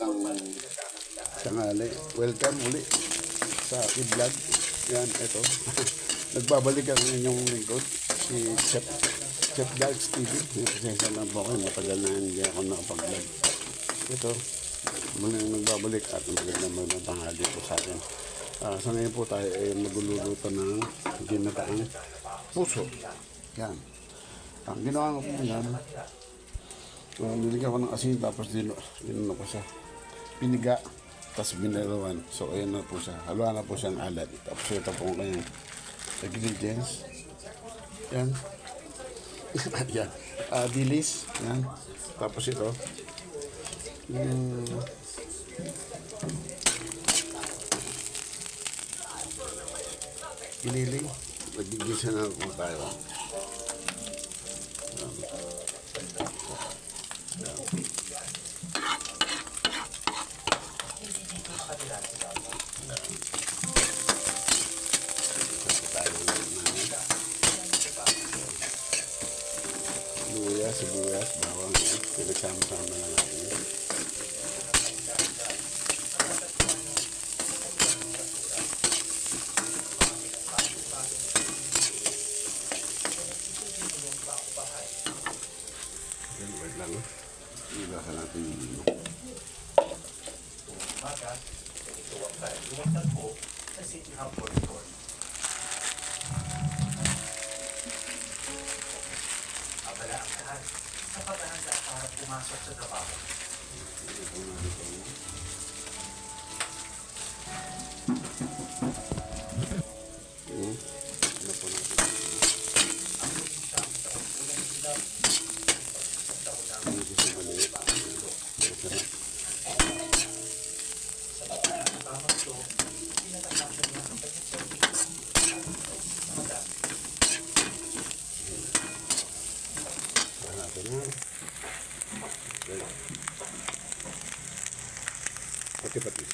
Tanghali. Welcome uli sa aking vlog. Yan, ito. Nagbabalik ang inyong lingkod, si Chef Galx TV. Pasensya lang po kayo, matagal na hindi ako nakapag-vlog. Ito, muling nagbabalik at magandang tanghali po sa akin. Sa ngayon po tayo ay magluluto ng ginataang puso. Yan. Ang ginawa ko po yan, nilagyan ko ng asin tapos dinano ko siya. Piniga, tapos binilawan. So, ayan na po siya. Haluan na po siya ng alat. Tapos ito po ang kanyang ingredients. Yan. Yan. Dilis. Yan. Tapos ito. Giniling. Nagigisa na kung tayo. Sibuyas, bawang, pinagsama-sama na natin. Wait lang. Ilasan natin yung lino. Abala ang lahat sa paghahanda para pumasok sa trabaho. Pati-pati.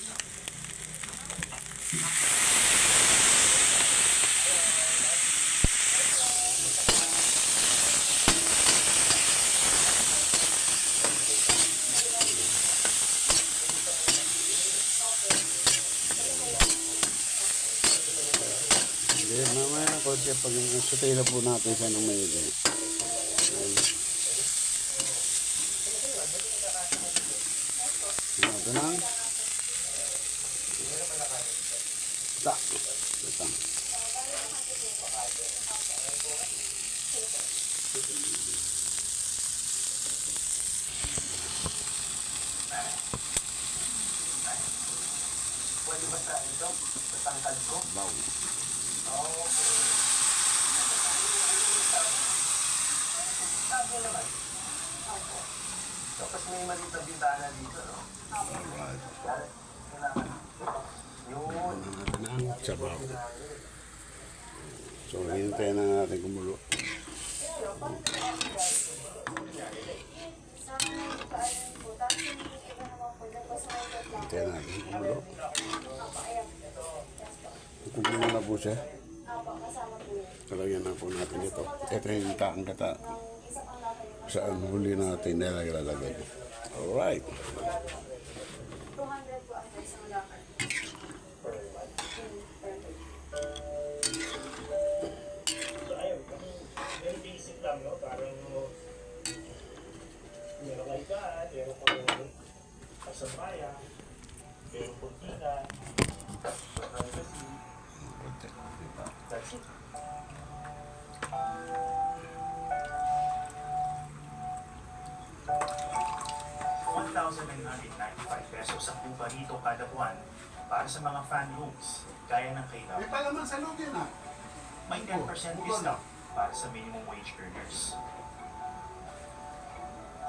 Mamaya konti pag sutay na po natin siya ng maigi. Ito na. Ito. Pwede ba sa ito? Sa tangkad ko? Wow. Okay. Sabi naman. Tapos may maliit na bintana dito, no? Yun. Sabaw. So, hintayin na natin kumulo. Hintayin natin kumulo. Kumulo na po siya. Talagyan na po natin ito. Ito yung taang kata. Saan huli natin nilalagay. Alright. Meron kaigaan, meron kong kasabaya, meron kong tina, that's it. 1,995 pesos ang buba rito kada buwan para sa mga fan rooms, gaya ng kailangan. May palaman sa loob yan ah. May 10% discount para sa minimum wage earners.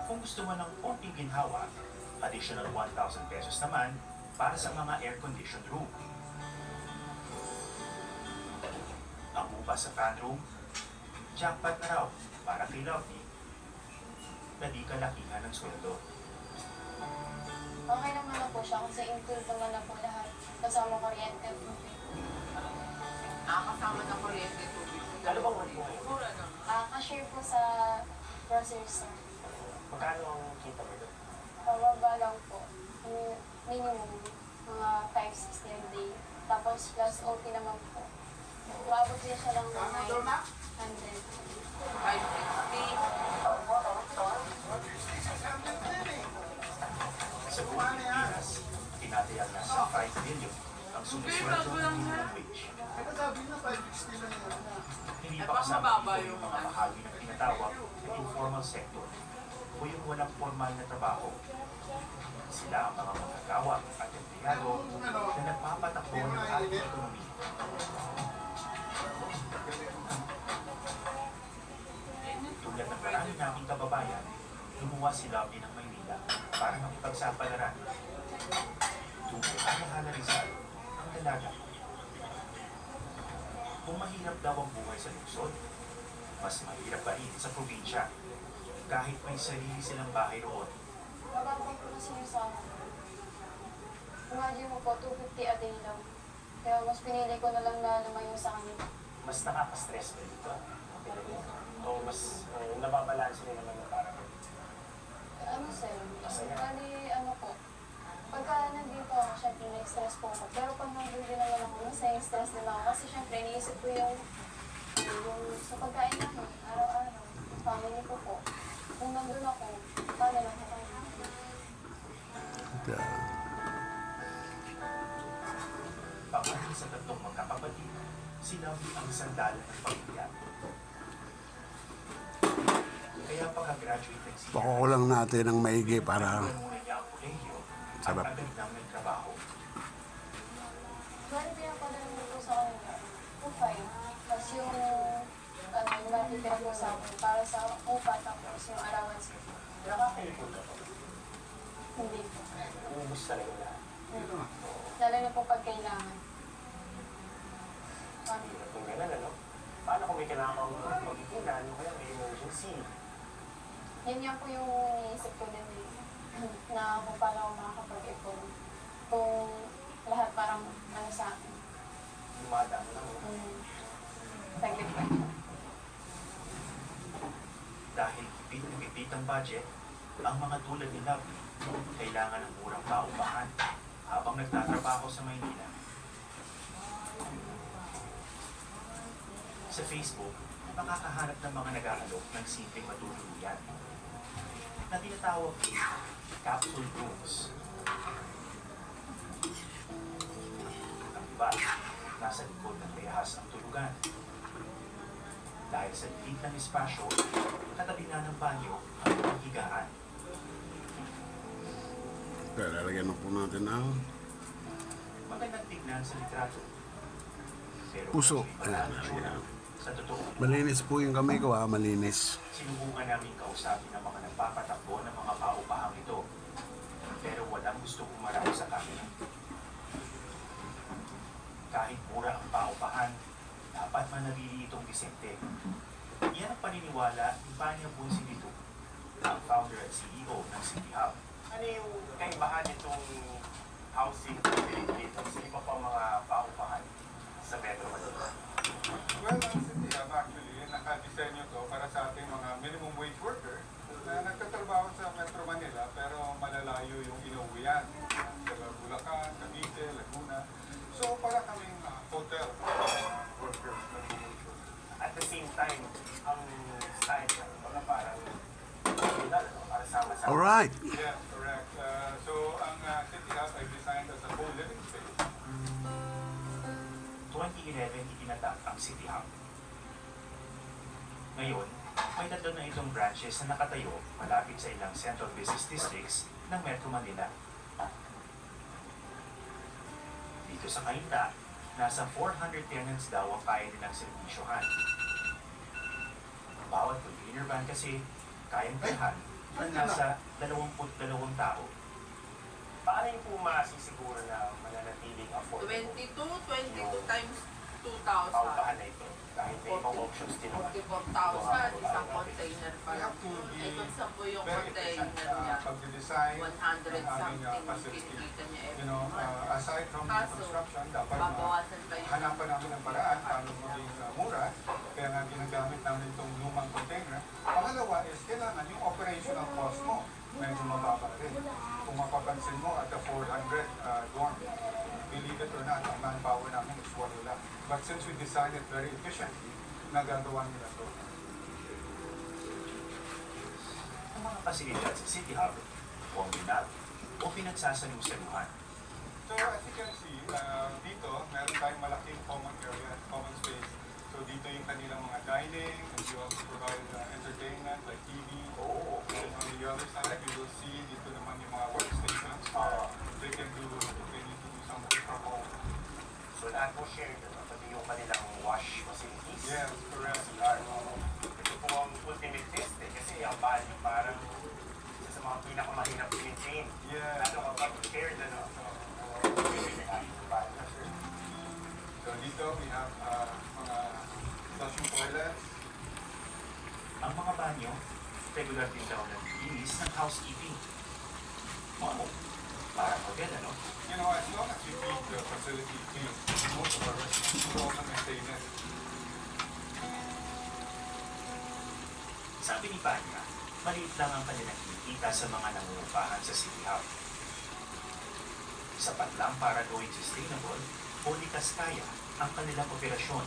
Kung gusto mo ng konting ginhawa, additional 1,000 pesos naman para sa mga air-conditioned room. Ang buba sa fan room, jackpot na raw para kay Lovely na di kalakihan ng sweldo. Okay naman na po siya kasi include naman na po lahat. Kasama kuryente at tubig. Kasama ng kuryente tubig. Ano bang wali mo? Mura na. Ka-share po sa grocery store. Magkano ang kita mo doon? Pababa lang po. Tapos OT naman po. Umabot din siya lang ng 900. 550. Sa Pilipinas, tinatayang nasa 5 billion ang sumisweldo ng minimum wage. Hindi pa kasama dito yung mga bahagi ng tinatawag na informal sector o yung walang formal na trabaho. Sila ang mga manggagawa at empleyado na nagpapatakbo ng ating ekonomiya. Tulad ng marami naming kababayan, lumuwas si Lovely ng Maynila para makipagsapalaran. Tunay ang Hana Rizal, ang dalaga. Kung mahirap daw ang buhay sa lungsod, mas mahirap pa rin sa probinsya. Kahit may sarili silang bahay roon, Mababang po kasi yung sa akin. Imagine mo po, 250 a day lang. Kaya mas pinili ko na lang na lumayo sa kanila. Mas nakaka-stress ba dito? O mas nababalanse rin naman na parang Ano sir? Masaya. Bali, ano po. Pagka nandito ako, syempre na-stress po ako. Pero pag nandun din naman ako, mas na-stress din ako. Kasi syempre, iniisip ko yung sa pagkain namin, araw-araw. Family ko po. Kung nandun ako, paano lang ako? pangalan sa tatlong magkakapatid, si Lovely ang sandalan ng pamilya. Kaya pagka-graduate ng siya, Pakukulang natin ng maigi para muna niya ang kolehiyo at Sarap. agad nang nagtrabaho. Bali, pinapadala mo po sa kanila. 2.5. Tapos yung, yung natitira po sa akin, para sa upa, tapos yung allowance ko. nakaka-ipon ka pa. Hindi po. Ubus talaga lahat. Lalo na po pag kailangan. Kung gano'n, ano? Paano kung may kailangan kang mag-ipunan o kaya may emergency? Yun nga po yung iniisip ko din na kung paano ako makakapag-ipon. Kung lahat parang ano sa akin. Dumadaan lang. No? Taglit pa. Dahil higpit na higpit ang budget, ang mga tulad ni Lovely kailangan ng murang paupahan habang nagtatrabaho sa Maynila. Sa Facebook, makakahanap ng mga nag-aalok ng simpleng matutuluyan na tinatawag capsule rooms. Ang iba, nasa likod ng rehas ang tulugan. Dahil sa liit ng espasyo, katabi na ng banyo ang paghigaan. Kaya lalagyan na po natin ng Magandang tignan sa litrato. Pero puso. kung may Ayan, parang itsura, ayan. sa totoo, Malinis po yung kamay ko malinis. sinubukan namin kausapin ang mga nagpapatakbo ng mga paupahang ito. Pero walang gusto kumarap sa kanila. Kahit mura ang paupahan, dapat manabili itong Vicente. Yan ang paniniwala ni Panya Bunsilito, ang founder at CEO ng City Hub. Ano yung kaibahan nitong housing facility dito sa iba pang mga paupahan sa Metro Manila? Well, ang City Hub actually, nakadesenyo to para sa ating mga minimum wage worker na nagtatrabaho sa Metro Manila pero malalayo yung inuwian sa Bulacan, Cavite, Laguna. So, para kaming hotel workers. At the same time, ang style ng mga parang para sama-sama. Alright. Yes, correct. So, ang City Hub ay designed as a co-living space. 2011 itinatak ang City Hub. Ngayon, may tatlo na itong branches na nakatayo malapit sa ilang central business districts ng Metro Manila. Dito sa Cainta, nasa 400 tenants daw ang kaya nilang servisyohan. Bawat container van kasi kayang tirahan ng nasa 22 tao. Paano yung po masisiguro na mananatiling affordable 22 times 2,000. paupahan na ito? Kahit may ibang options din naman. 44,000, isang container pa We lang. have to be Eh kung saan po yung very container efficient niya, pag-design 100 ng aming something yung facility. kinikita niya You every know, month. aside from the Kaso, construction, dapat babawasan pa yung hanapan namin ng paraan paano maging mura. Kaya nga ginagamit namin itong lumang container. Pangalawa is kailangan yung operational cost mo medyo mababa rin. Kung mapapansin mo at the 400 dorm, we believe it or not, ang manpower namin is walo lang. But since we designed it very efficiently, nagagawa nila to. Ang mga pasilidad sa City Hub, kombinat o pinagsasalusaluhan. So as you can see, dito, meron tayong malaking common area, common space. So dito yung kanilang mga dining, and you also provide entertainment like TV. Oo. And on the other side, you will see dito naman yung mga workstations. They can do, they need to do some work from home. So lahat po shared, pati yung kanilang wash facilities. Yes, correct. Ito po ang ultimate test kasi ang value parang isa sa mga pinakamahirap i-maintain. Yes. Lalo kapag shared, So dito, we have mga flushing toilets. Ang mga banyo, regular din daw naglilinis ng housekeeping. Wow, parang hotel, ano? You know, as long as you keep the facility clean, most of our residents will also maintain it. Sabi ni Panya, maliit lang ang kanilang kinikita sa mga nangungupahan sa City Hub. Sapat lang para gawing sustainable o likas kaya ang kanilang operasyon.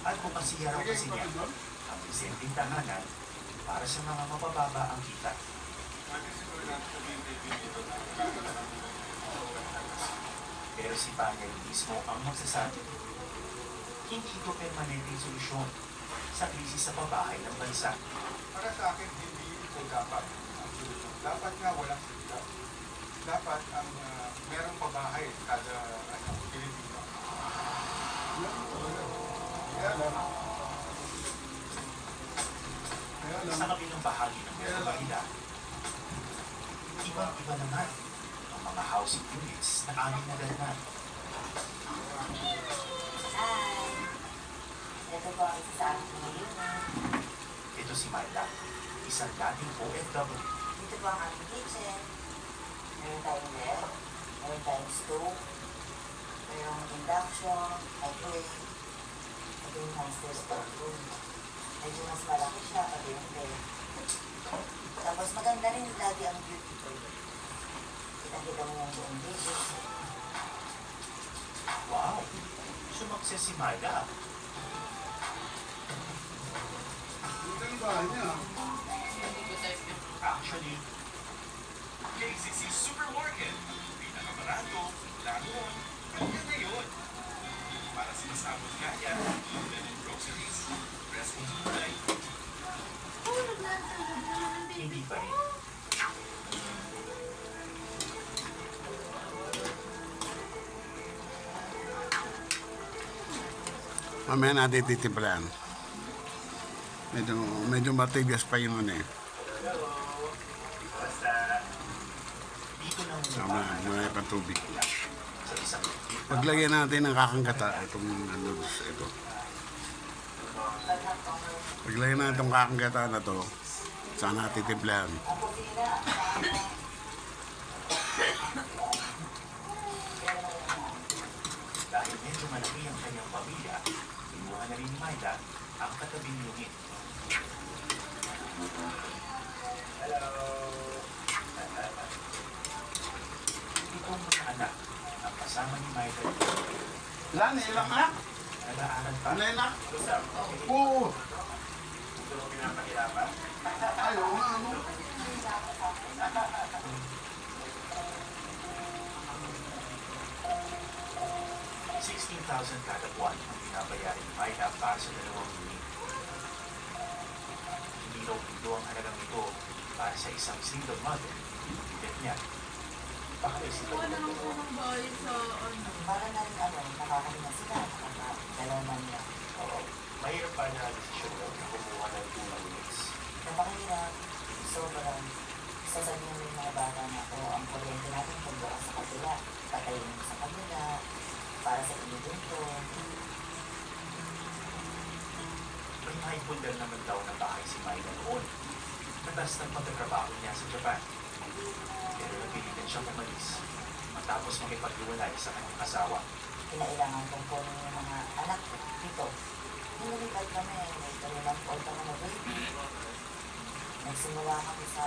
At bumasiya raw kasi niya ang presenteng tahanan para sa mga mabababa ang kita. Pwede siguro natin sabihin dito na Pero si Panya mismo ang magsasabi, hindi ito permanenteng solusyon sa krisis sa pabahay ng bansa. para sa akin, hindi ito dapat ang solusyon. Dapat nga walang sila. Dapat ang merong pabahay kada Pilipino. Sa kabilang bahagi ng Metro Manila, ibang-iba naman ang mga housing units na aming nagalman. Hi! Ito po ang isa sa aking mga unit. Ito si Myla, isang dating OFW. Dito po ang aming kitchen. Meron tayong ref, meron tayong stove, merong induction, microwave, ito yung master stove room. Medyo mas malaki siya pati yung bed. Tapos maganda rin lagi ang beauty ko. Kita-kita mo yung buong dishes. Wow! Sumakses si Myla. Ito yung bahay niya. Hindi ko type yung Actually, KCC Supermarket. Pinakamarato, laro, kanya na yun. Para sinasabot kaya, even in groceries, dressing gulay, hindi pa rin. Mamaya natin titimplan. Medyo matigas pa yung ano eh. Basta, dito na Sama, may pang tubig. sa isang Paglagyan natin ng kakanggata, itong noodles, ito. Paglagyan natin itong kakanggata na to, saan natin timplahan. Ang kusina, dahil medyo malaki ang kanyang pamilya, kinuha na rin ni Myla ang katabing unit. Itong mga anak ang kasama ni Myla Lan, ilang anak? nag-aaral pa. Ano anak? Oo. Ito ang pinapahirapan. Ayaw nga, ano? $16,000 kada buwan ang binabayaran ni Myla para sa dalawang unit. Hindi raw ito ang halagang ito para sa isang single mother. Bigat niya. Baka isip Wala nang unang bahay sa ano. para na rin nakakahinga sila, nakakadalaw man niya. Oo. Mahirap pa niya ang desisyon mo na kumuha ng tunang units. Napakahirap, sobrang sasabihin mo yung mga bata na ang kuryente natin kung bukas sa kabila, patayin mo sa kabila, para sa inyo dito. May maipundal naman daw na bahay si Myla noon. Natas ng pagkatrabaho niya sa Japan. Pero napilitan siyang umalis matapos makipaghiwalay sa kanyang asawa. Kinailangan kong kunin yung mga anak ko dito. Nililipad kami, may 3 month old kami na baby. Nagsimula kami sa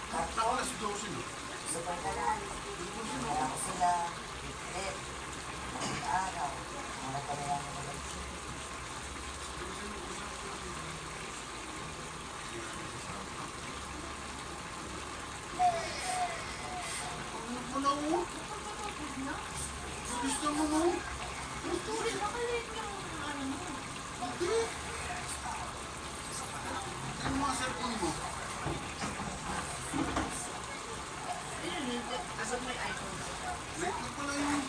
Nakawala si Josie, no? super kanal. Hinala ko sila, mo na mo. Gusto mo mo. Gusto rin makalit yung ano mo. Bakit? Ano mga cellphone mo? Asap mo yung iPhone. Late na pala yun.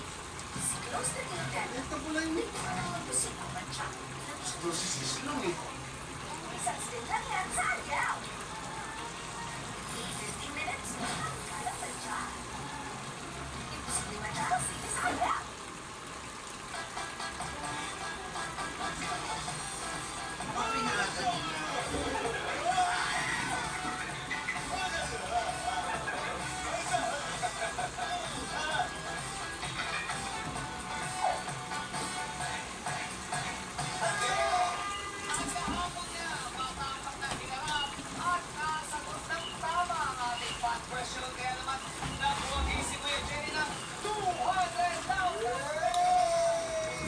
Late na pala yun. 12:06 lang eh.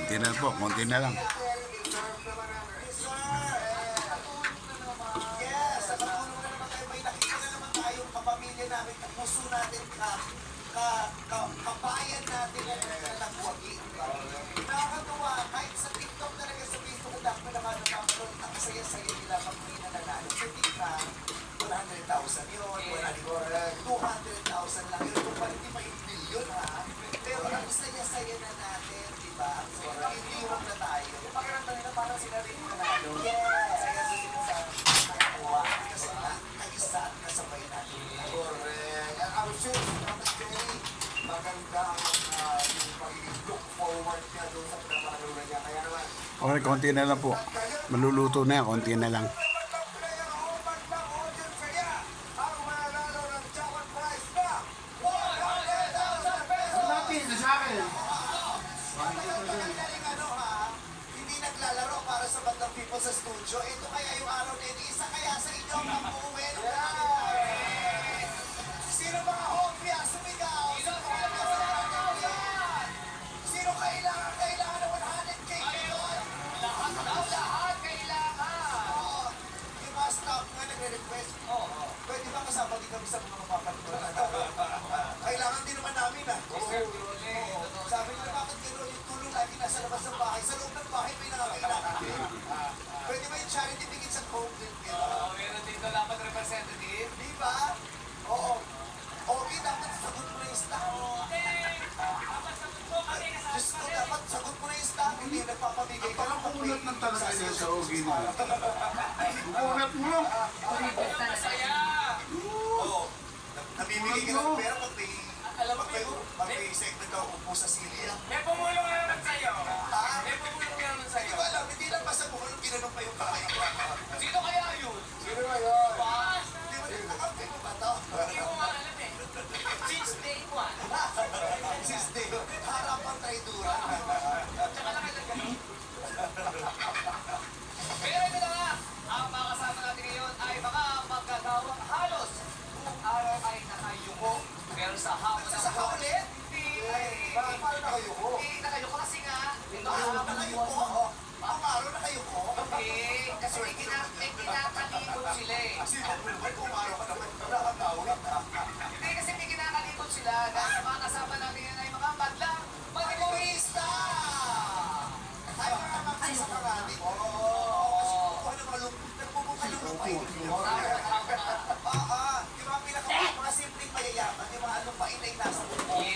Konti na po, konti na lang. Yes, sa katulong na naman tayo, may nakita na naman tayong kapamilya namin, kapuso natin, kabayan natin na nagwagi. Nakakatuwa, kahit sa TikTok talaga sa Facebook, ang dami na nakakaroon, ang saya-saya nila pag may nananalo. Sa TikTok, 100,000 yun, 200,000 lang yun. Kung pala hindi may bilyon ha. Pero ang saya-saya na natin, di ba? Iniiwag na tayo. Yung pakiramdam nila parang sila rin yung nanalo. Yes! Kaya sila sa nakakuha. Kasi nag-isa at kasabay natin. Correct. I'm sure, maganda yung pagiging look forward niya doon sa pinapanalunan niya. Kaya naman, Okay, konti na lang po. Maluluto na yan, konti na lang. Hindi naglalaro para sa bandang people sa studio. Ito kaya yung araw na ito. Isa kaya sa inyo ang uuwi. Sino mga hopya? Sumigaw! Sino kailangan ng 100K ngayon? Lahat kailangan! Yung mga staff nga nagre-request, pwede ba kasama din kami sa mga mapapatulan? Kailangan din naman namin Sabi nila, bakit gano'n yung tulong lagi nasa labas ng bahay? Sa loob ng bahay may nangangailangan din. Pwede ba yung charity begins at home din? Meron dito dapat representative. Di ba? Oo. Okay, dapat sagot mo na yung staff. Diyos ko, dapat sagot mo na yung staff. Hindi yung nagpapamigay ka. Parang kulat na talaga yan sa ogi niya. Kulat mo! Oo. Namimigay ka ng pera pag may segment ka upo sa sili. May pumulong na naman sa'yo. Ha? May pumulong na naman sa'yo. Hindi ko alam, hindi lang basta bumulong, ginanong pa yung kamay ko. Sino kaya yun? sino ba yun? Hindi mo din nakampi mo ba to? Hindi ko nga alam eh. Since day one. Since day, harapan traidura. Tsaka nakilagay. Pero ito na nga, ang mga kasama natin ngayon ay mga magagawang halos kung araw ay nakayuko. Pero sa hapon ng Sa kaulit? hindi. Paano na kayo ko? Hindi nakayuko kasi nga. Paano na kayo ko? Ang araw na kayo ko? Hindi. Kasi may kinakalikot sila eh. Sino mo naman kung araw ka naman nakakawin? Hindi kasi may kinakalikot sila. Dahil sa mga kasama natin yan ay mga madlang Matigurista! Ay, mga magsasaka natin. Oo. Kasi kukuha ng mga nagpupunta ng lupay. Yung mga mga simpleng mayayaman, yung mga lupain ay nasa lupay.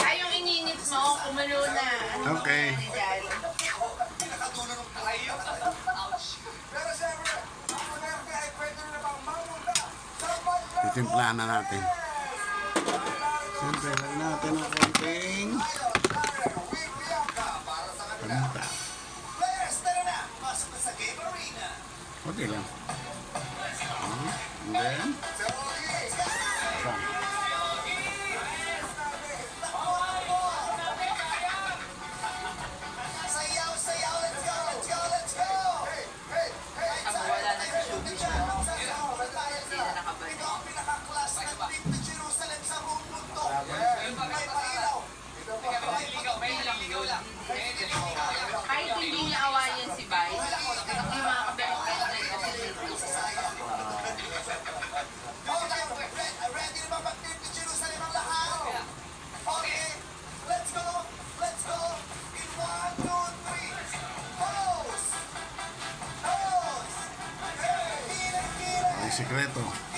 Ay, yung ininit mo, kumalo na. Ano Okay. Pinakadulo ng tayo. Pero siyempre, ang mga ay pwede na bang mamunta sa pagkakas. Titimplahan na natin. Siyempre, lagyan natin ng konting paminta. Players, tara na! Pasok na sa game arena. Okay lang. And then, Sayaw, sayaw, let's go, let's go, let's go! Ang wala na sa showbiz mo. Ito ang pinaka-class na trip to Jerusalem sa buong mundo. May pailaw. May naliligaw lang. Kahit hindi niya awayan si Vice, hindi makakabalik kayo na ito. 1, 2, 3. Pose! Pose! Hey! Kira, kira! May sikreto.